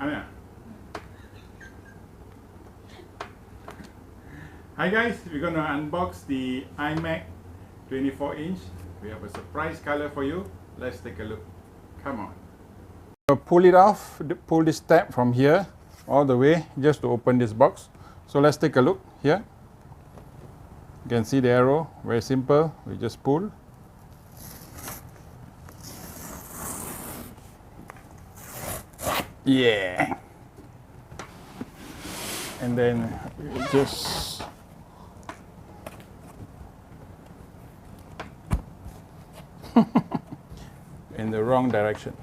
Anna. Hi guys, we're gonna unbox the Imac 24-inch. We have a surprise color for you. Let's take a look. Come on. Pull it off, pull this tab from here all the way just to open this box. So let's take a look here. You can see the arrow, very simple. We just pull. Yeah. And then just in the wrong direction.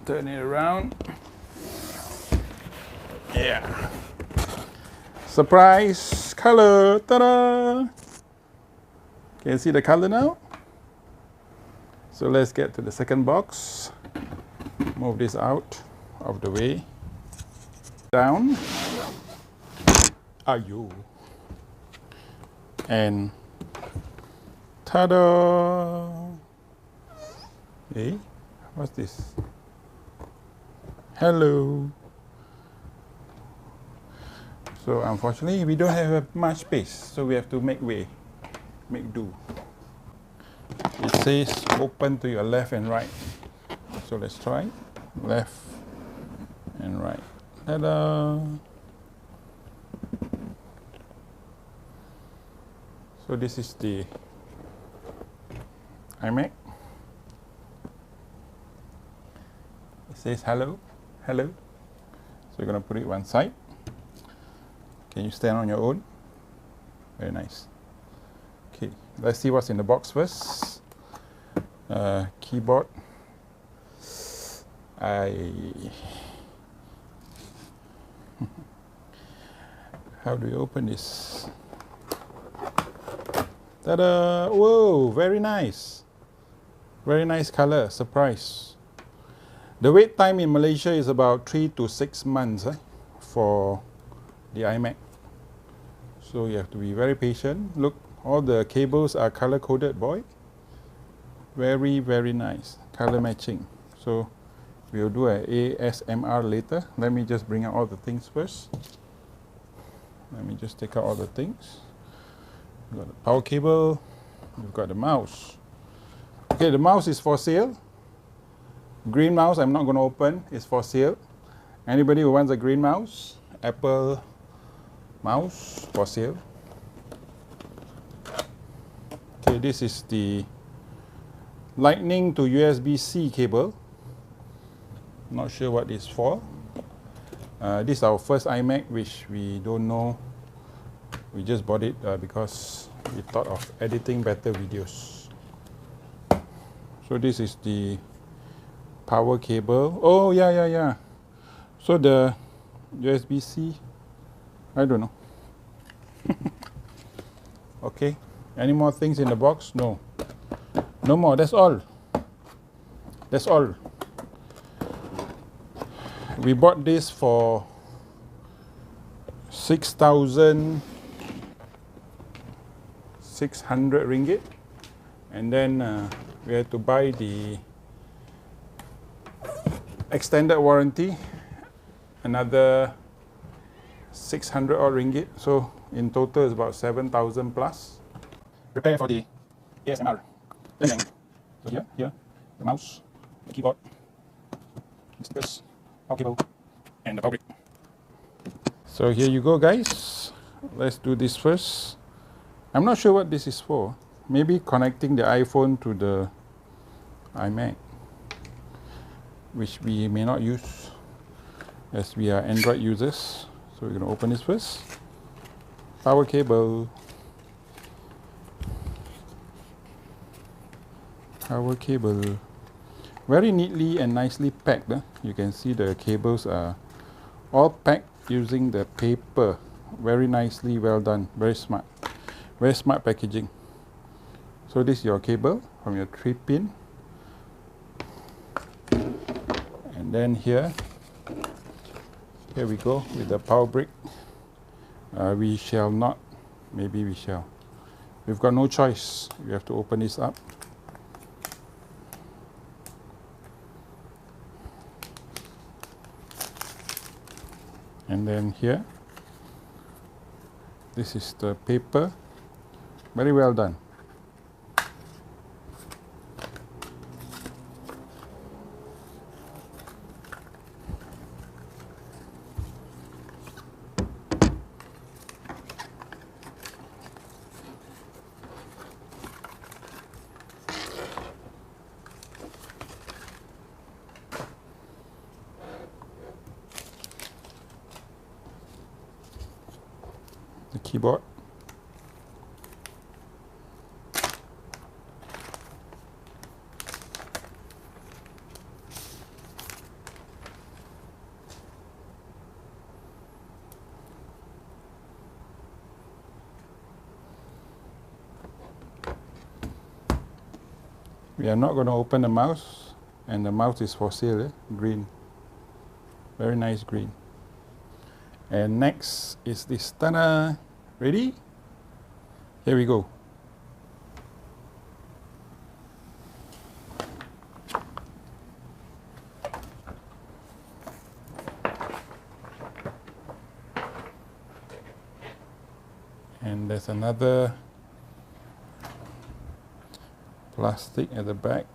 Turn it around. Yeah. Surprise color. Ta-da! Can you see the color now? So let's get to the second box. Move this out of the way. Down. Ayo. And ta-da! Hey, what's this? Hello. So unfortunately, we don't have much space, so we have to make do. It says open to your left and right. So let's try left and right. Ta-da! So this is the Imac. It says hello, hello. So we're gonna put it one side. Can you stand on your own? Very nice. Okay, let's see what's in the box first. Keyboard. How do you open this? Ta-da! Whoa, very nice. Very nice color, surprise. The wait time in Malaysia is about 3 to 6 months for the Imac. So you have to be very patient. Look, all the cables are color coded, boy. Very, very nice. Color matching. So we'll do an ASMR later. Let me just bring out all the things first. Let me just take out all the things. We've got the power cable. We've got the mouse. Okay, the mouse is for sale. Green mouse I'm not going to open. It's for sale. Anybody who wants a green mouse? Apple mouse for sale. Okay, this is the Lightning to USB-C cable. Not sure what it's for. This is our first Imac, which we don't know. We just bought it because we thought of editing better videos. So this is the power cable. Oh yeah. So the USB-C, I don't know. Okay, any more things in the box? No. No more, that's all. That's all. We bought this for 6,600 ringgit. And then we had to buy the extended warranty, another 600 odd ringgit. So in total it's about 7,000 plus. Prepare for the ASMR. So here, the mouse, the keyboard, the stickers, power cable, and the power brick. So here you go, guys. Let's do this first. I'm not sure what this is for. Maybe connecting the iPhone to the iMac, which we may not use as we are Android users. So we're going to open this first. Power cable. Power cable. Very neatly and nicely packed. You can see the cables are all packed using the paper. Very nicely, well done. Very smart. Very smart packaging. So this is your cable from your 3-pin. And then here we go with the power brick. We shall not, maybe we shall. We've got no choice. We have to open this up. And then here, this is the paper. Very well done. The keyboard. We are not going to open the mouse, and the mouse is for sale, green. Very nice green. And next is this. Ta-da! Ready? Here we go. And there's another plastic at the back.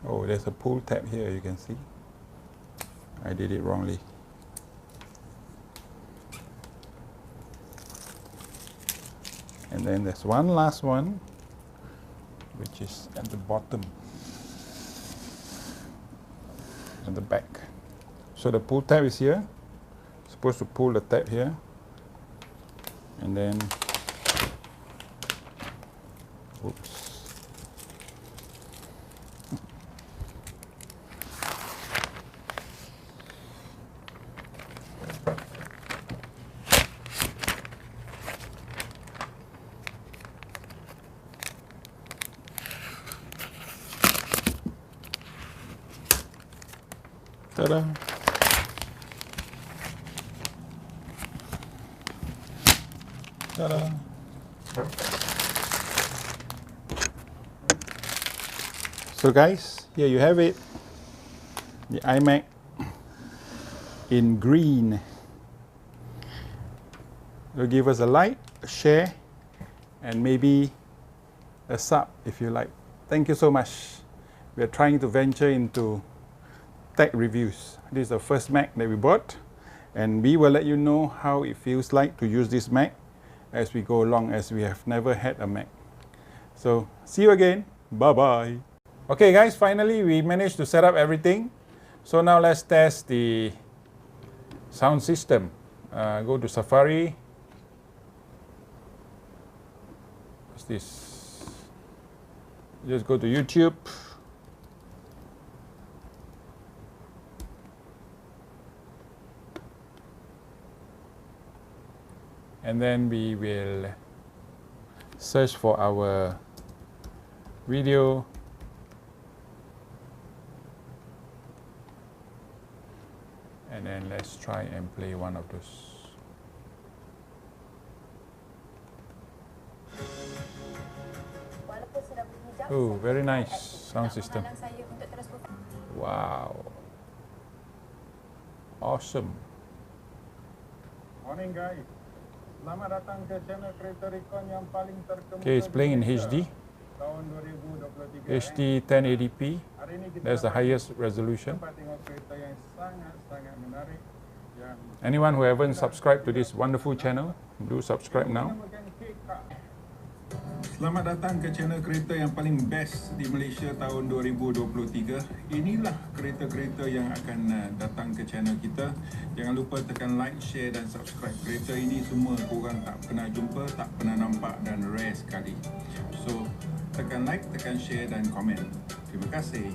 Oh, there's a pull tab here, you can see. I did it wrongly. And then there's one last one, which is at the bottom, at the back. So the pull tab is here. Supposed to pull the tab here, and then, oops. Ta-da! Ta-da! So guys, here you have it. The iMac in green. So give us a like, a share, and maybe a sub if you like. Thank you so much. We are trying to venture into tech reviews. This is the first Mac that we bought, and we will let you know how it feels like to use this Mac as we go along, as we have never had a Mac. So see you again. Bye bye. Okay guys, finally we managed to set up everything. So now let's test the sound system. Go to Safari. What's this? Just go to YouTube. And then we will search for our video. And then let's try and play one of those. Oh, very nice sound system. Wow. Awesome. Morning guys. Selamat datang ke channel Kereta Recon yang paling terkemuka. Okay, it's playing in HD. Tahun 2023. HD 1080p. That's the highest resolution. Anyone who haven't subscribed to this wonderful channel, do subscribe now. Selamat datang ke channel kereta yang paling best di Malaysia tahun 2023. Inilah kereta-kereta yang akan datang ke channel kita. Jangan lupa tekan like, share dan subscribe. Kereta ini semua korang tak pernah jumpa, tak pernah nampak dan rare sekali. So, tekan like, tekan share dan komen. Terima kasih.